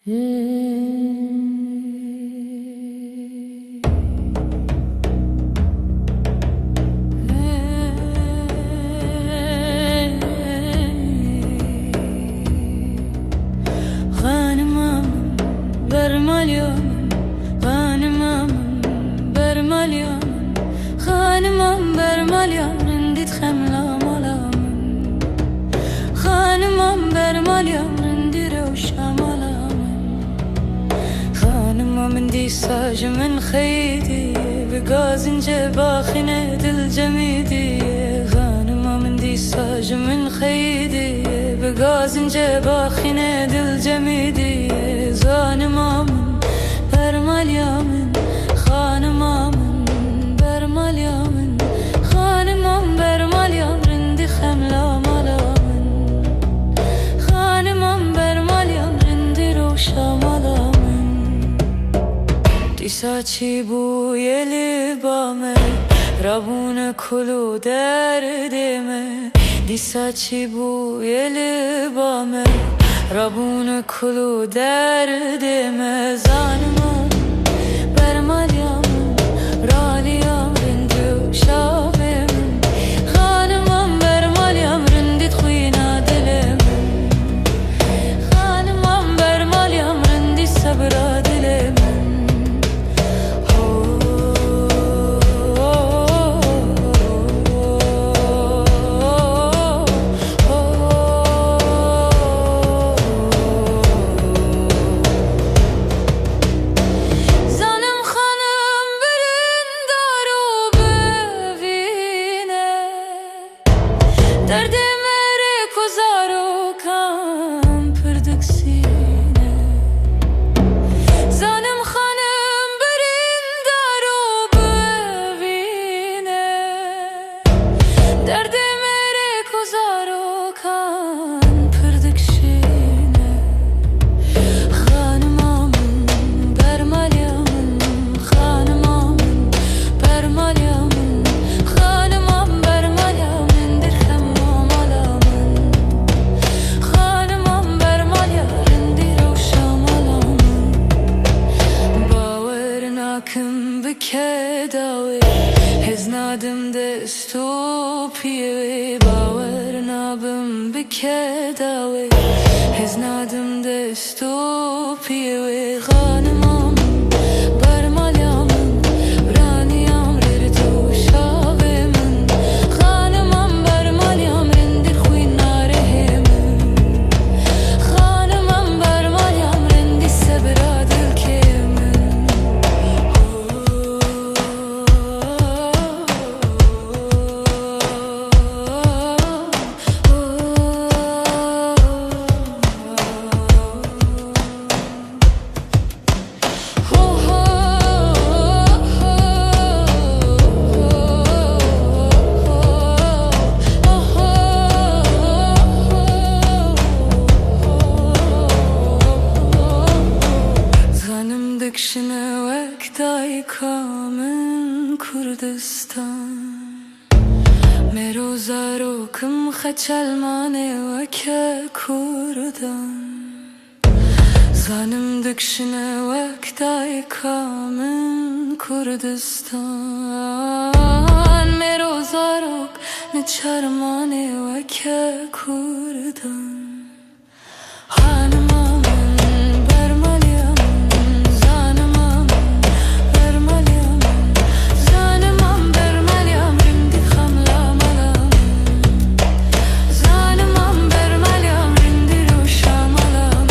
غانمم برمالیامم غانمم برمالیامم غانمم برماليام رنديت خملا مالامم غانمم برماليام رندي روشا مالامم غانمم مندي ساج من خيدي بقازن جباخنة الجميدي غانمم مندي ساج من خيدي بقازن جباخنة الجميدي غانمم برماليام غانمم برماليام غانمم برماليام رندي خملا مالامن غانمم برماليام رندي روشا مالامن دیساچی بوی لبامه رابون کلو دردمه دیساچی بوی لبامه رابون کلو دردمه زانمم برماليام راليام رندي وشافم غانمم برماليام رندي تخوينا دلم غانمم برماليام رندي صبرا دلم دردم رکوزارو کم پردک سینه زانم خانم برین دارو ببینه دردم رکوزارو کم پردک سینه خانمم برماليام خانمم برماليام خانمم برماليام كم بكداوي هزنادم دستوبي باورنا بم بكداوي هزنادم دستوبي غانمم برماليام رانيام ريرتو شاغم غانمم برماليام رندي خوين نارهم غانمم برماليام رندي صبرا دلكم دکشنه وقتای کامن کردستان مروزارو کم خچلمانه وکه کردان زانم دکشنه وقتای کامن کردستان مروزارو نچرمانه وکه کردان خانمم برماليام زانمم برماليام زانمم برماليام رندي خملا مالام زانمم برماليام رندي روشا مالام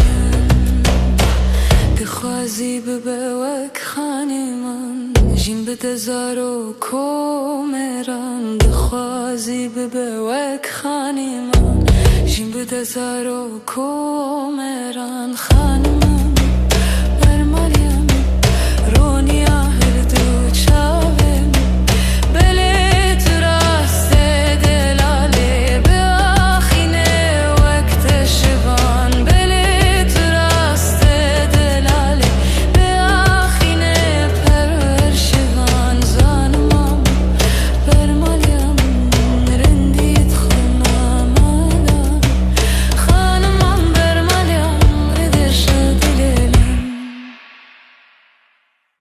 دخوازي ببوك خانمان جين بدزارو كومران دخوازي ببوك خانمان جين بدزارو كومران خانمان